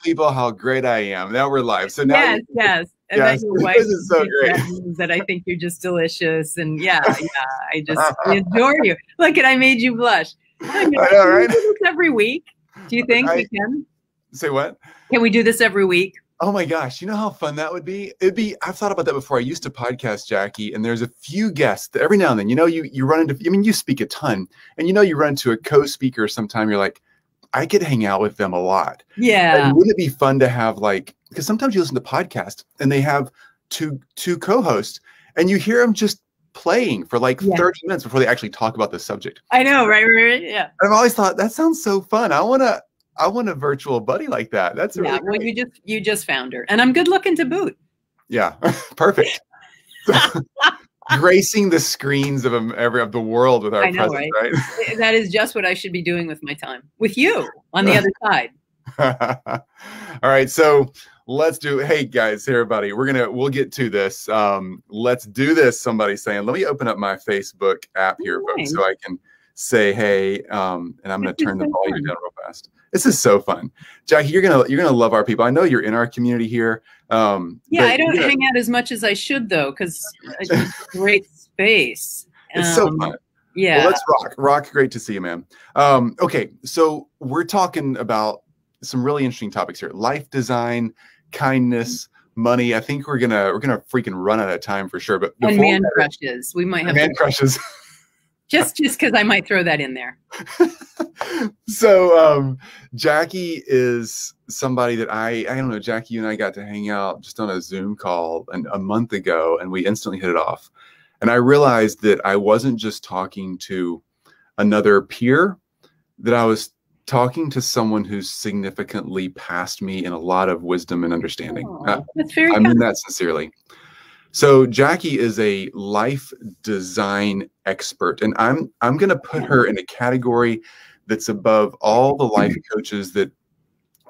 people how great I am. Now we're live. So now, yes, yes. And yes, then your wife this is so great. that I think you're just delicious. And I adore you. Look, and I made you blush. I know, right? Can we do this every week? Do you think we can? Say what? Can we do this every week? Oh my gosh, you know how fun that would be? I've thought about that before. I used to podcast, Jackie, and there's a few guests that every now and then, you run into, you speak a ton, and you run into a co-speaker sometime, you're like, I could hang out with them a lot. Yeah. And wouldn't it be fun to have because sometimes you listen to podcasts and they have two co-hosts and you hear them just playing for 30 minutes before they actually talk about the subject. I know, right? Yeah. I've always thought that sounds so fun. I want a virtual buddy like that. That's really great. Well, you just found her, and I'm good looking to boot. Yeah, perfect. Gracing the screens of the world with our presence, right? That is just what I should be doing with my time, with you on the other side. All right, so let's do. Hey guys, hey everybody, we'll get to this. Let's do this. Somebody's saying, let me open up my Facebook app here, folks, so I can say hey. And I'm going to turn the volume down real fast. This is so fun, Jackie. You're gonna love our people. I know you're in our community here. I don't hang out as much as I should though, because it's a great space. It's so fun. Yeah. Well, let's rock. Great to see you, man. Okay, so we're talking about some really interesting topics here: life design, kindness, money. I think we're gonna freaking run out of time for sure. But and man crushes. We might have man crushes. Just because I might throw that in there. So Jackie is somebody that I don't know, Jackie, you and I got to hang out just on a Zoom call a month ago, and we instantly hit it off. And I realized that I wasn't just talking to another peer, that I was talking to someone who's significantly past me in a lot of wisdom and understanding. That's very I mean that sincerely. So Jackie is a life design expert, and I'm going to put her in a category that's above all the life coaches that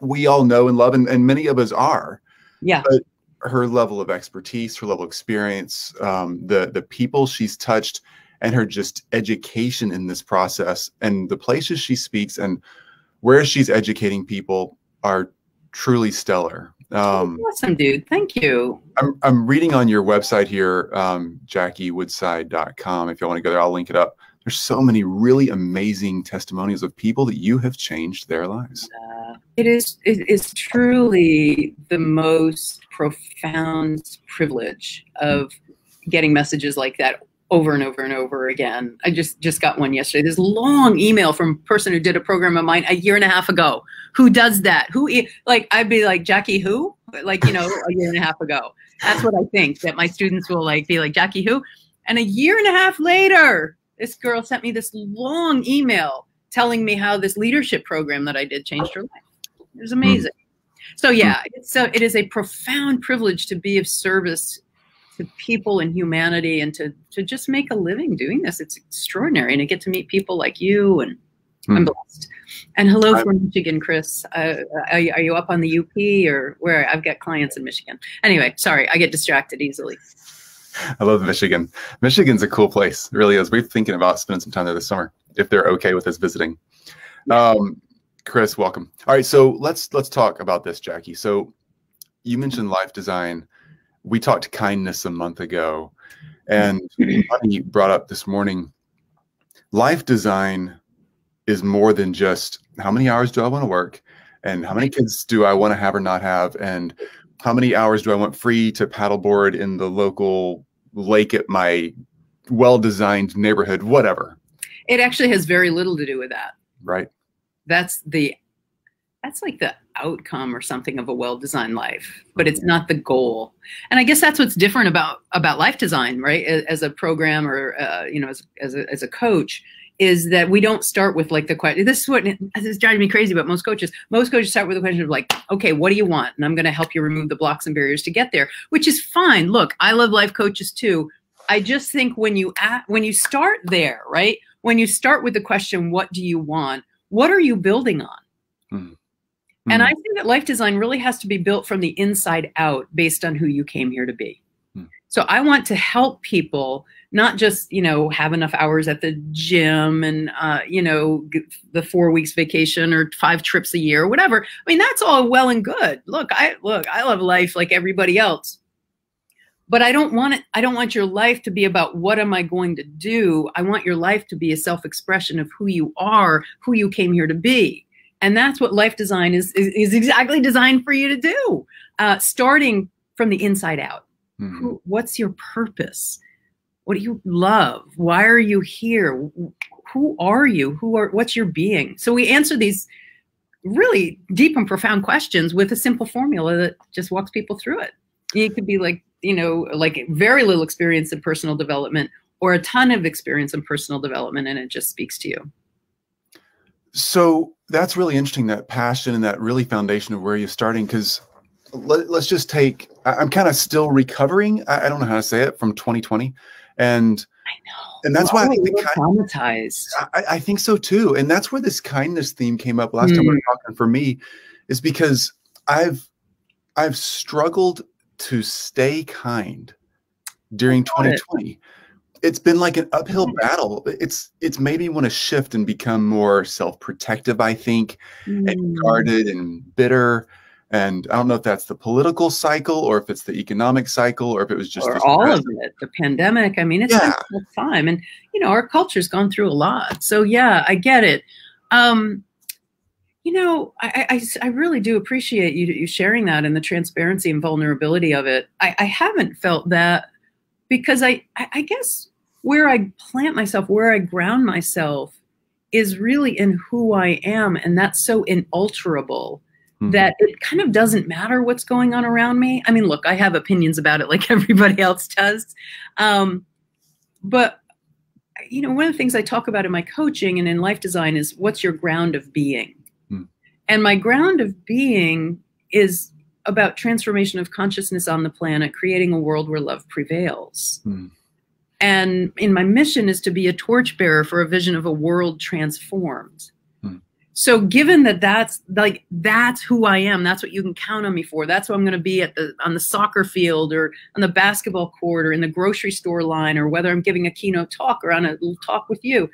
we all know and love, and many of us are. Yeah. But her level of expertise, her level of experience, the people she's touched, and her just education in this process, and the places she speaks and where she's educating people are truly stellar. Awesome, dude. Thank you. I'm reading on your website here, JackieWoodside.com. If you want to go there, I'll link it up. There's so many really amazing testimonials of people that you have changed their lives. It is truly the most profound privilege of getting messages like that over and over and over again. I just got one yesterday. This long email from a person who did a program of mine a year and a half ago. Who does that? I'd be like, Jackie who? A year and a half ago. That's what I think, that my students will be like, Jackie who? And a year and a half later, this girl sent me this long email telling me how this leadership program that I did changed her life. It was amazing. So yeah, it is a profound privilege to be of service to people and humanity, and to just make a living doing this. It's extraordinary. And I get to meet people like you, and I'm blessed. And hello from Michigan, Chris. Are you up on the UP or where? I've got clients in Michigan. Anyway, sorry, I get distracted easily. I love Michigan. Michigan's a cool place. It really is. We're thinking about spending some time there this summer, if they're okay with us visiting. Chris, welcome. All right, so let's talk about this, Jackie. So you mentioned life design. We talked kindness a month ago, and Money brought up this morning, life design is more than just how many hours do I want to work, and how many kids do I want to have or not have, and how many hours do I want free to paddleboard in the local lake at my well-designed neighborhood, whatever. It actually has very little to do with that. Right. That's like the outcome or something of a well-designed life, but it's not the goal. And I guess that's what's different about life design, right? As a program or, as a coach, is that we don't start with the question. This is driving me crazy about most coaches. Most coaches start with the question of okay, what do you want? And I'm going to help you remove the blocks and barriers to get there, which is fine. Look, I love life coaches too. I just think when you start there, right? When you start with the question, what do you want? What are you building on? Mm-hmm. And I think that life design really has to be built from the inside out based on who you came here to be. Mm-hmm. So I want to help people not just, have enough hours at the gym and, the 4 weeks vacation or 5 trips a year or whatever. I mean, that's all well and good. Look, I love life like everybody else. But I don't want your life to be about what am I going to do. I want your life to be a self-expression of who you are, who you came here to be. And that's what life design is exactly designed for you to do, starting from the inside out. Mm-hmm. What's your purpose? What do you love? Why are you here? Who are you? What's your being? So we answer these really deep and profound questions with a simple formula that just walks people through it. It could be like, like very little experience in personal development or a ton of experience in personal development, and it just speaks to you. So that's really interesting, that passion and that really foundation of where you're starting, because let's just take, I'm kind of still recovering, I don't know how to say it, from 2020. And I know. And that's why I think traumatized. I think so too. And that's where this kindness theme came up last time we were talking for me, is because I've struggled to stay kind during 2020. It's been like an uphill battle. It's made me want to shift and become more self-protective, I think, and guarded and bitter. And I don't know if that's the political cycle or if it's the economic cycle or if it was just all of it, the pandemic. I mean, it's been a tough time, and our culture's gone through a lot. So yeah, I get it. I really do appreciate you sharing that and the transparency and vulnerability of it. I haven't felt that because I guess where I plant myself, where I ground myself is really in who I am. And that's so inalterable that it kind of doesn't matter what's going on around me. I mean, look, I have opinions about it like everybody else does. But one of the things I talk about in my coaching and in life design is what's your ground of being? And my ground of being is about transformation of consciousness on the planet, creating a world where love prevails. And in my mission is to be a torchbearer for a vision of a world transformed. So given that that's who I am, that's what you can count on me for. That's what I'm going to be on the soccer field or on the basketball court or in the grocery store line, or whether I'm giving a keynote talk or on a little talk with you.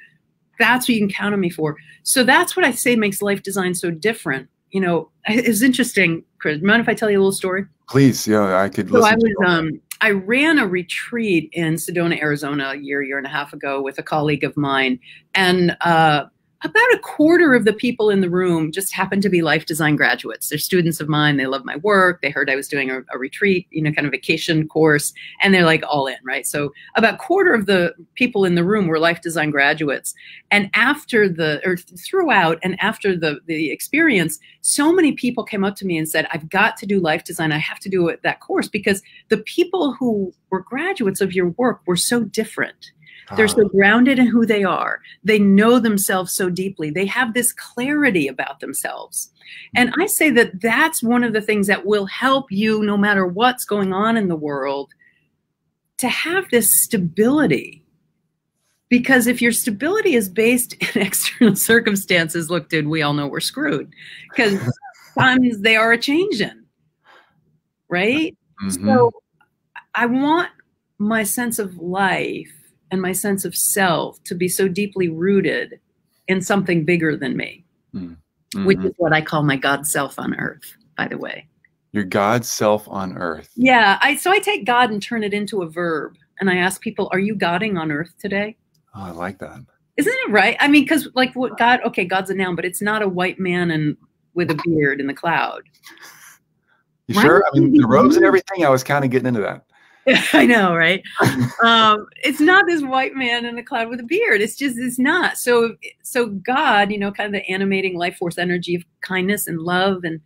That's what you can count on me for. So that's what I say makes life design so different. It's interesting, Chris. Mind if I tell you a little story? Please, yeah, I could listen. So I ran a retreat in Sedona, Arizona, a year and a half ago with a colleague of mine, and about a quarter of the people in the room just happened to be life design graduates. They're students of mine. They love my work. They heard I was doing a retreat, kind of vacation course, and they're like all in, right? So about a quarter of the people in the room were life design graduates. And throughout and after the experience, so many people came up to me and said, I've got to do life design. I have to do that course because the people who were graduates of your work were so different. They're so grounded in who they are. They know themselves so deeply. They have this clarity about themselves. And I say that that's one of the things that will help you, no matter what's going on in the world, to have this stability. Because if your stability is based in external circumstances, look, dude, we all know we're screwed. Because sometimes they are a changing, right? So I want my sense of life and my sense of self to be so deeply rooted in something bigger than me, which is what I call my God self on earth, by the way. Your God self on earth. Yeah. So I take God and turn it into a verb. And I ask people, are you Godding on earth today? Oh, I like that. Isn't it right? I mean, because like what God, okay, God's a noun, but it's not a white man with a beard in the cloud. You sure? I mean, the robes and everything, I was kind of getting into that. I know, right? It's not this white man in the cloud with a beard. It's not. So God, kind of the animating life force energy of kindness and love and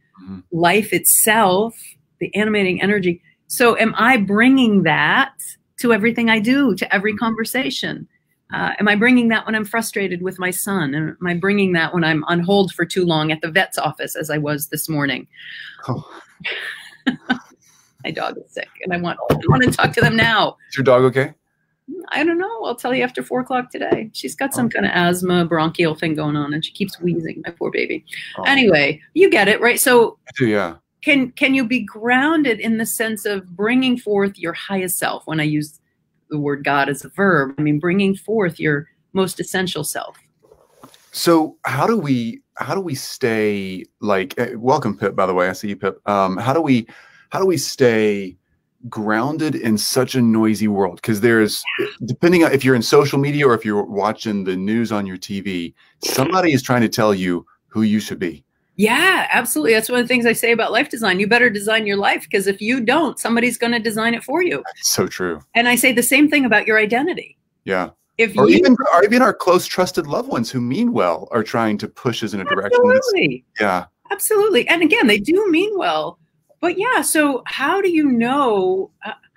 life itself, the animating energy. So am I bringing that to everything I do, to every conversation? Am I bringing that when I'm frustrated with my son? Am I bringing that when I'm on hold for too long at the vet's office, as I was this morning? Oh. My dog is sick, and I want to talk to them now. Is your dog okay? I don't know. I'll tell you after 4 o'clock today. She's got some kind of asthma, bronchial thing going on, and she keeps wheezing. My poor baby. Anyway, you get it, right? So I do, yeah. Can you be grounded in the sense of bringing forth your highest self? When I use the word God as a verb. I mean, bringing forth your most essential self. So how do we stay like, welcome Pip, by the way, I see you, Pip. How do we stay grounded in such a noisy world? Because there's, depending on if you're in social media or if you're watching the news on your TV, somebody is trying to tell you who you should be. Yeah, absolutely. That's one of the things I say about life design. You better design your life, because if you don't, somebody's going to design it for you. That's so true. And I say the same thing about your identity. Yeah. If or you, even our close trusted loved ones who mean well are trying to push us in a direction. Absolutely. Yeah. Absolutely. And again, they do mean well. But yeah, so how do you know?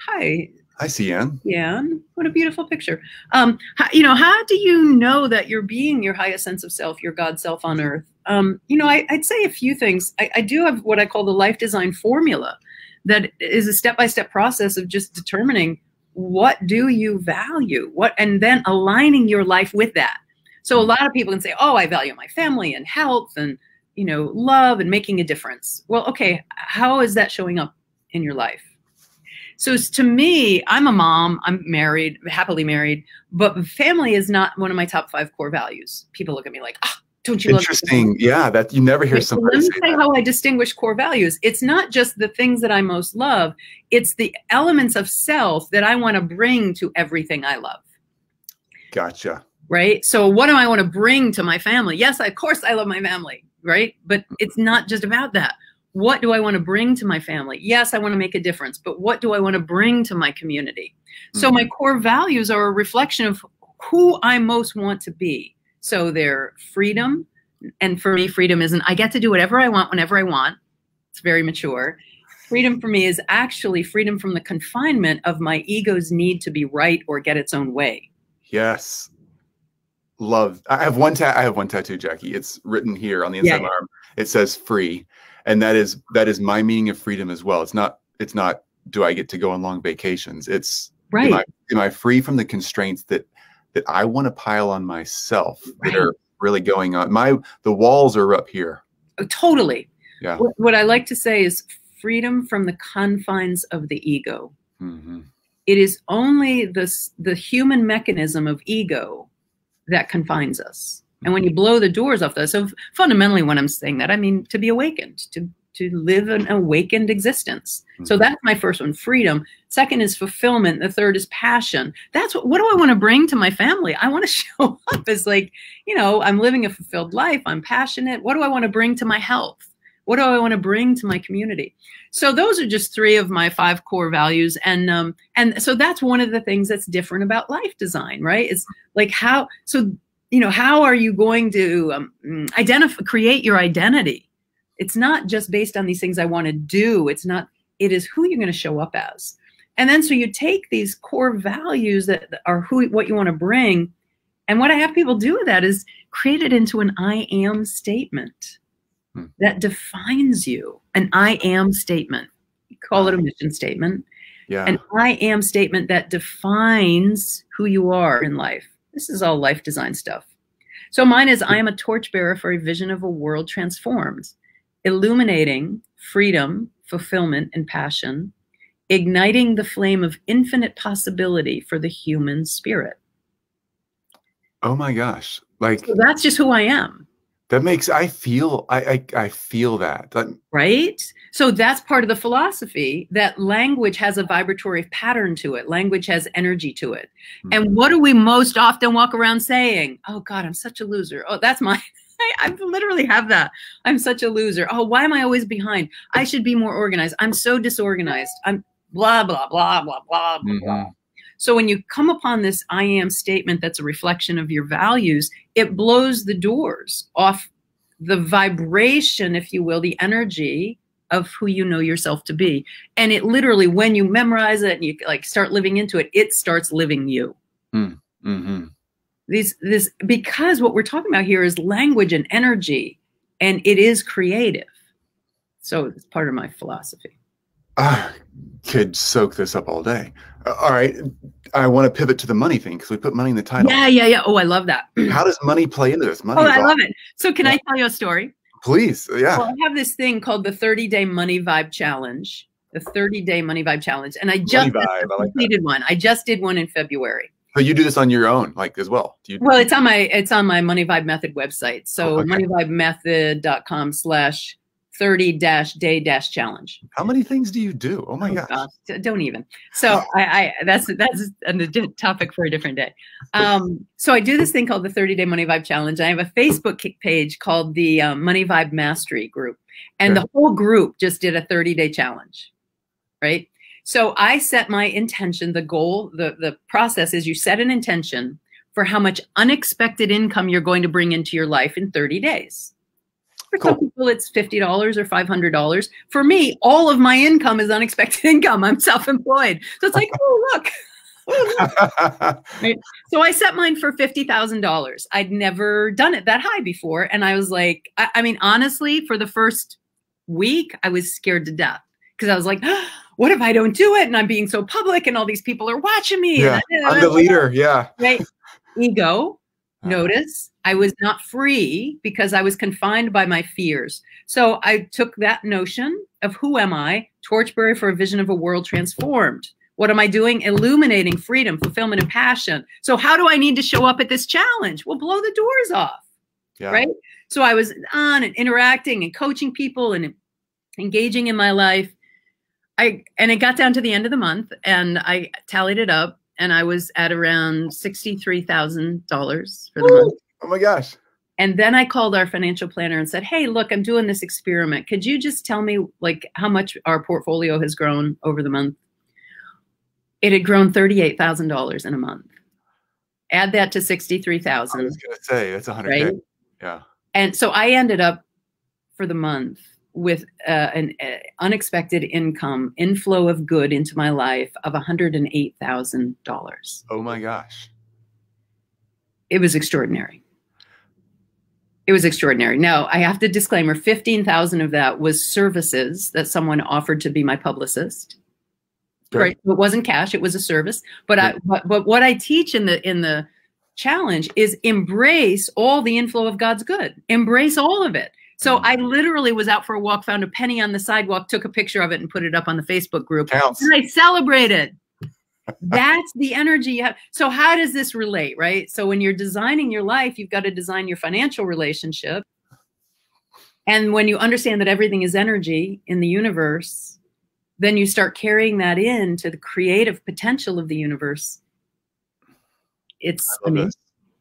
Hi. Hi, Cian. Yeah, what a beautiful picture. How do you know that you're being your highest sense of self, your God self on earth? I'd say a few things. I do have what I call the life design formula, that is a step-by-step process of just determining what do you value, and then aligning your life with that. So a lot of people can say, oh, I value my family and health and, love and making a difference. Well, okay, how is that showing up in your life? So to me, I'm a mom, I'm married, happily married, but family is not one of my top 5 core values. People look at me like, don't you love me? Interesting. Yeah, that you never hear somebody say that. Let me say how I distinguish core values. It's not just the things that I most love. It's the elements of self that I want to bring to everything I love. Gotcha. Right? So what do I want to bring to my family? Yes, of course I love my family, right? But it's not just about that. What do I want to bring to my family? Yes, I want to make a difference, but what do I want to bring to my community? So my core values are a reflection of who I most want to be. So they're freedom. And for me, freedom isn't, I get to do whatever I want, whenever I want. It's very mature. Freedom for me is actually freedom from the confinement of my ego's need to be right or get its own way. Yes. Love. I have one tattoo, Jackie. It's written here on the inside of my arm. It says free. And that is my meaning of freedom as well. It's not, do I get to go on long vacations? It's right. Am I free from the constraints that I want to pile on myself that are really going on? The walls are up here. Oh, totally. Yeah. What I like to say is freedom from the confines of the ego. Mm-hmm. It is only the human mechanism of ego that confines us. And when you blow the doors off that, so fundamentally when I'm saying that, I mean to be awakened, to live an awakened existence. Mm-hmm. So that's my first one, freedom. Second is fulfillment. The third is passion. That's what do I want to bring to my family? I want to show up as like, I'm living a fulfilled life. I'm passionate. What do I want to bring to my health? What do I want to bring to my community? So those are just 3 of my 5 core values. And so that's one of the things that's different about life design, right? It's like how are you going to create your identity? It's not just based on these things I want to do. It is who you're going to show up as. And then so you take these core values that are what you want to bring. And what I have people do with that is create it into an I am statement that defines you. An I am statement. You call it a mission statement. Yeah. An I am statement that defines who you are in life. This is all life design stuff. So mine is, I am a torchbearer for a vision of a world transformed, illuminating freedom, fulfillment, and passion, igniting the flame of infinite possibility for the human spirit. Oh my gosh. Like, so that's just who I am. That makes, I feel that. Right? So that's part of the philosophy, that language has a vibratory pattern to it. Language has energy to it. Mm-hmm. And what do we most often walk around saying? Oh God, I'm such a loser. Oh, that's I literally have that. I'm such a loser. Oh, why am I always behind? I should be more organized. I'm so disorganized. I'm blah, blah, blah, blah, blah, blah, blah. So when you come upon this I am statement that's a reflection of your values, it blows the doors off the vibration, if you will, the energy of who you know yourself to be. And it literally, when you memorize it and you like start living into it, it starts living you. Mm-hmm. Because what we're talking about here is language and energy, and it is creative. So it's part of my philosophy. Could soak this up all day. All right. I want to pivot to the money thing because we put money in the title. Yeah. Oh, I love that. How does money play into this? Money I love it. So can I tell you a story? Please. Yeah. Well, I have this thing called the 30-day money vibe challenge the 30-day Money Vibe Challenge. And I Money just Vibe, I like completed one. I just did one in February. So you do this on your own, like as well? Do you, well, it's on my Money Vibe Method website. So okay. moneyvibemethod.com/30-day-challenge. How many things do you do? Oh my gosh. Don't even. So that's a topic for a different day. So I do this thing called the 30-day Money Vibe Challenge. I have a Facebook page called the Money Vibe Mastery Group. And the whole group just did a 30-day challenge, right? So I set my intention, the goal, the process is you set an intention for how much unexpected income you're going to bring into your life in 30 days. For some people, it's $50 or $500. For me, all of my income is unexpected income. I'm self-employed. So it's like, oh, look. Right? So I set mine for $50,000. I'd never done it that high before. And I was like, I mean, honestly, for the first week, I was scared to death because I was like, what if I don't do it? And I'm being so public and all these people are watching me. Yeah, I'm the leader. Yeah. Right. Ego. Notice I was not free because I was confined by my fears. So I took that notion of who am I? Torchbearer for a vision of a world transformed. What am I doing? Illuminating freedom, fulfillment, and passion. So how do I need to show up at this challenge? Well, blow the doors off. Yeah. Right. So I was on and interacting and coaching people and engaging in my life. And it got down to the end of the month and I tallied it up and I was at around $63,000 for the month. Oh my gosh. And then I called our financial planner and said, hey, look, I'm doing this experiment. Could you just tell me like how much our portfolio has grown over the month? It had grown $38,000 in a month. Add that to 63,000. I was going to say that's 100K. Right? Yeah. And so I ended up for the month with an unexpected income, inflow of good into my life of $108,000. Oh my gosh. It was extraordinary. It was extraordinary. Now, I have to disclaimer, 15,000 of that was services that someone offered to be my publicist. Good. Right? It wasn't cash, it was a service. But but what I teach in the challenge is embrace all the inflow of God's good. Embrace all of it. So I literally was out for a walk, found a penny on the sidewalk, took a picture of it and put it up on the Facebook group. Counts. And I celebrated. That's the energy you have. So how does this relate, right? So when you're designing your life, you've got to design your financial relationship. And when you understand that everything is energy in the universe, then you start carrying that into the creative potential of the universe. It's amazing.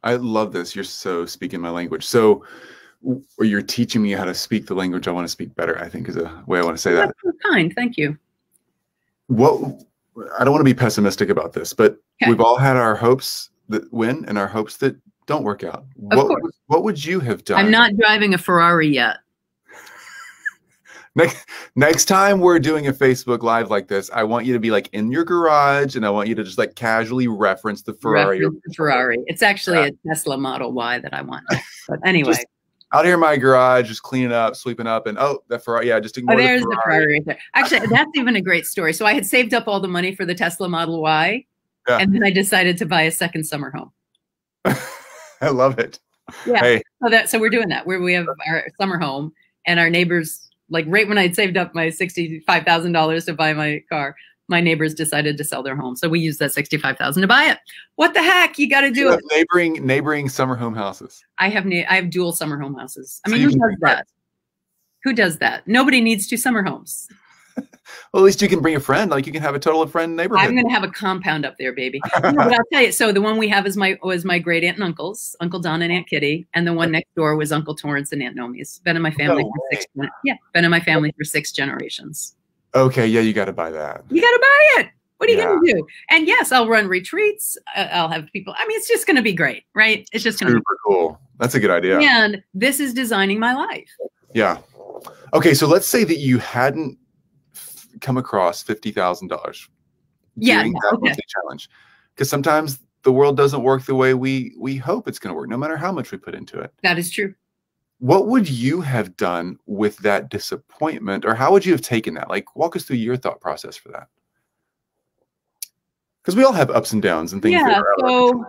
I love this. You're so speaking my language. So or you're teaching me how to speak the language I want to speak better, I think is a way I want to say that. That's kind. Thank you. What I don't want to be pessimistic about this, but we've all had our hopes that win and our hopes that don't work out. What would you have done? I'm not driving a Ferrari yet. Next time we're doing a Facebook Live like this, I want you to be like in your garage and I want you to just like casually reference the Ferrari. It's actually a Tesla Model Y that I want. But anyway. Just out here in my garage, just cleaning up, sweeping up, and that Ferrari, yeah, just ignore there's the Ferrari right there. Actually, that's even a great story. So I had saved up all the money for the Tesla Model Y, and then I decided to buy a second summer home. I love it. Yeah. Hey. So we're doing that, where we have our summer home, and our neighbors, like right when I'd saved up my $65,000 to buy my car, my neighbors decided to sell their home. So we used that $65,000 to buy it. What the heck? You got to do it. Neighboring summer home houses. I have dual summer home houses. I mean, who does that? Who does that? Nobody needs two summer homes. Well, at least you can bring a friend. Like you can have a total of friend neighborhood. I'm going to have a compound up there, baby. But I'll tell you. So the one we have was my great aunt and uncles, Uncle Don and Aunt Kitty, and the one next door was Uncle Torrance and Aunt Nomi's. Been in my family been in my family for 6 generations. Okay, yeah, you got to buy that. You got to buy it. What are you going to do? And yes, I'll run retreats. I'll have people. I mean, it's just going to be great, right? It's just going to be super cool. That's a good idea. And this is designing my life. Yeah. Okay, so let's say that you hadn't come across $50,000. Yeah. Monthly challenge, because sometimes the world doesn't work the way we hope it's going to work, no matter how much we put into it. That is true. What would you have done with that disappointment, or how would you have taken that? Like, walk us through your thought process for that. Because we all have ups and downs and things. Yeah. So,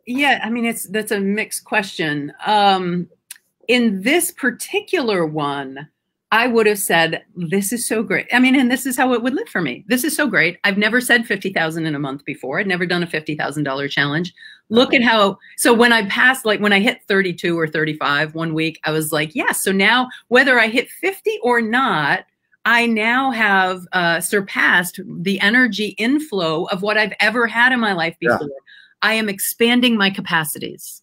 yeah, I mean, that's a mixed question. In this particular one, I would have said, this is so great. I mean, and this is how it would live for me. This is so great. I've never said 50,000 in a month before. I'd never done a $50,000 challenge. Look at how, so when I passed, like when I hit 32 or 35 one week, I was like, yes. So now whether I hit 50 or not, I now have surpassed the energy inflow of what I've ever had in my life before. Yeah. I am expanding my capacities,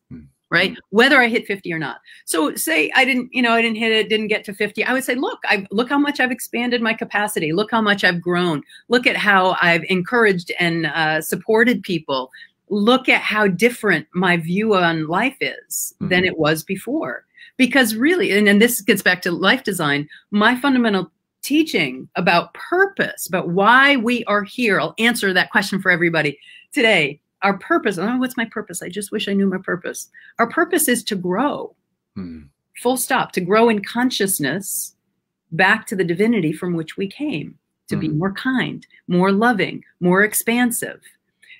right? Whether I hit 50 or not. So say I didn't hit it, didn't get to 50. I would say, look how much I've expanded my capacity. Look how much I've grown. Look at how I've encouraged and supported people. Look at how different my view on life is than it was before. Because really, and this gets back to life design, my fundamental teaching about purpose, about why we are here. I'll answer that question for everybody today. Our purpose, oh, what's my purpose? I just wish I knew my purpose. Our purpose is to grow, full stop, to grow in consciousness back to the divinity from which we came, to be more kind, more loving, more expansive.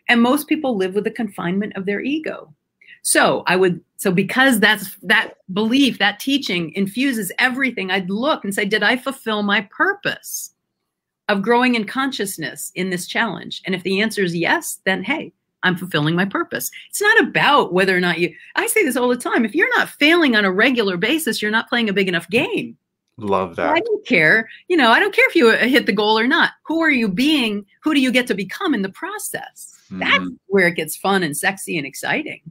And most people live with the confinement of their ego. So because that belief, that teaching infuses everything, I'd look and say, did I fulfill my purpose of growing in consciousness in this challenge? And if the answer is yes, then hey, I'm fulfilling my purpose. It's not about whether or not I say this all the time. If you're not failing on a regular basis, you're not playing a big enough game. Love that. I don't care. I don't care if you hit the goal or not. Who are you being? Who do you get to become in the process? That's where it gets fun and sexy and exciting.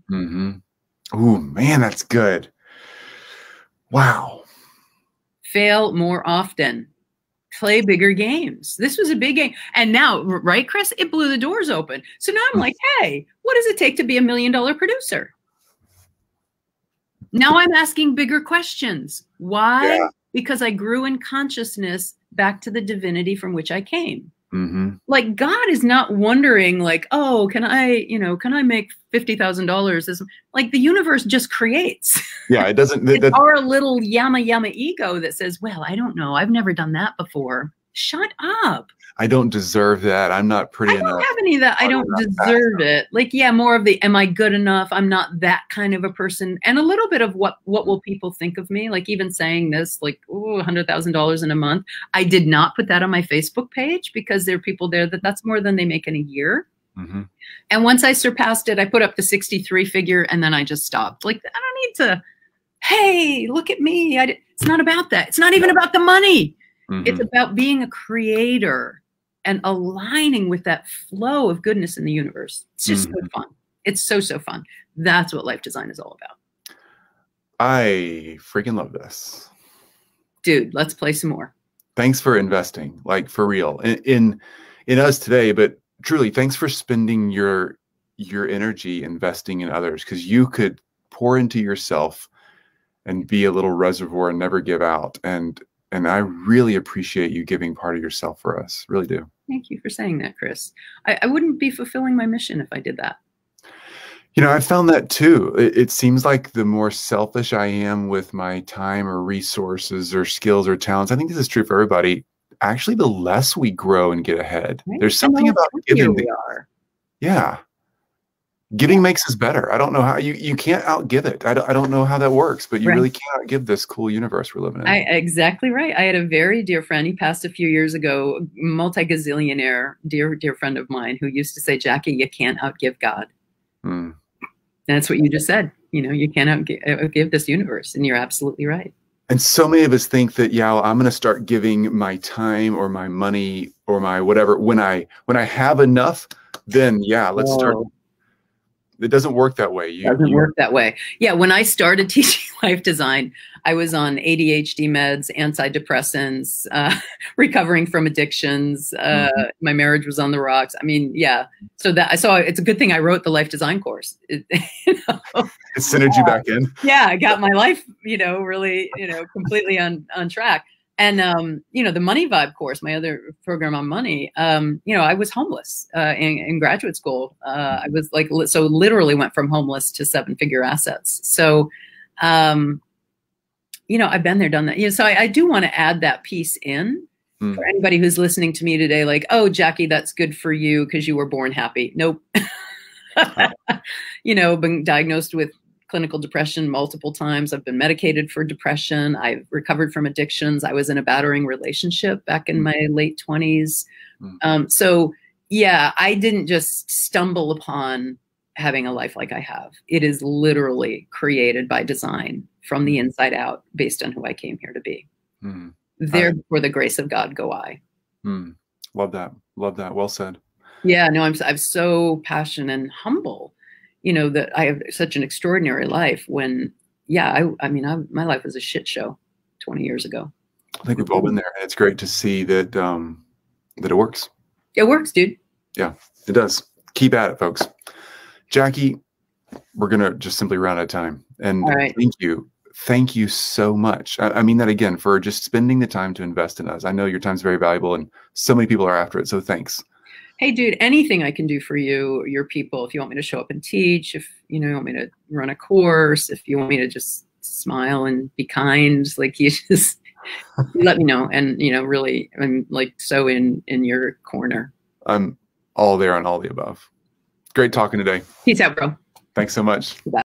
Oh, man, that's good. Wow. Fail more often. Play bigger games. This was a big game. And now, right, Chris, it blew the doors open. So now I'm like, hey, what does it take to be $1 million producer? Now I'm asking bigger questions. Why? Yeah. Because I grew in consciousness back to the divinity from which I came. Like God is not wondering like, oh, can I make $50,000? Like the universe just creates. Yeah, it doesn't. It's our little yama ego that says, well, I don't know. I've never done that before. Shut up. I don't deserve that. I'm not pretty enough. I don't have any of that. I don't deserve it. Like, yeah, more of the, am I good enough? I'm not that kind of a person. And a little bit of what will people think of me? Like even saying this, like, oh, $100,000 in a month. I did not put that on my Facebook page because there are people there that's more than they make in a year. And once I surpassed it, I put up the 63 figure and then I just stopped. Like, I don't need to, hey, look at me. It's not about that. It's not even about the money. It's about being a creator and aligning with that flow of goodness in the universe. It's just so fun. It's so fun. That's what life design is all about. I freaking love this. Dude, let's play some more. Thanks for investing, like for real, in us today, but truly thanks for spending your energy investing in others, because you could pour into yourself and be a little reservoir and never give out. And I really appreciate you giving part of yourself for us. Really do. Thank you for saying that, Chris. I wouldn't be fulfilling my mission if I did that. I found that too. It seems like the more selfish I am with my time or resources or skills or talents, I think this is true for everybody, actually the less we grow and get ahead. Right? There's something about giving. Yeah. Giving makes us better. I don't know how you can't outgive it. I don't know how that works, but you really can't outgive this cool universe we're living in. Exactly right. I had a very dear friend. He passed a few years ago, multi-gazillionaire, dear friend of mine, who used to say, Jackie, you can't outgive God. And that's what you just said. You can't outgive this universe, and you're absolutely right. And so many of us think that, yeah, well, I'm going to start giving my time or my money or my whatever when I have enough. Then yeah, let's start. It doesn't work that way. It doesn't work that way. Yeah, when I started teaching life design, I was on ADHD meds, antidepressants, recovering from addictions. My marriage was on the rocks. I mean, yeah. So it's a good thing I wrote the life design course. It centered you back in. Yeah, I got my life, really, completely on track. And, the Money Vibe course, my other program on money, I was homeless in graduate school. I was literally went from homeless to 7-figure assets. So, I've been there, done that. So I do want to add that piece in for anybody who's listening to me today, like, oh, Jackie, that's good for you because you were born happy. Nope. Been diagnosed with clinical depression multiple times. I've been medicated for depression. I've recovered from addictions. I was in a battering relationship back in my late 20s. So yeah, I didn't just stumble upon having a life like I have. It is literally created by design from the inside out based on who I came here to be. Therefore, the grace of God go I. Love that. Love that. Well said. Yeah, no, I'm so passionate and humble, you know, that I have such an extraordinary life when, yeah, I mean, my life was a shit show 20 years ago. I think we've all been there, and it's great to see that, that it works. It works, dude. Yeah, it does. Keep at it, folks. Jackie, we're going to just simply run out of time. And thank you. Thank you so much. I mean that again, for just spending the time to invest in us. I know your time's very valuable and so many people are after it. So thanks. Hey, dude, anything I can do for you, your people, if you want me to show up and teach, if you want me to run a course, if you want me to just smile and be kind, like you just let me know. And, really, I'm like so in your corner. I'm all there on all the above. Great talking today. Peace out, bro. Thanks so much.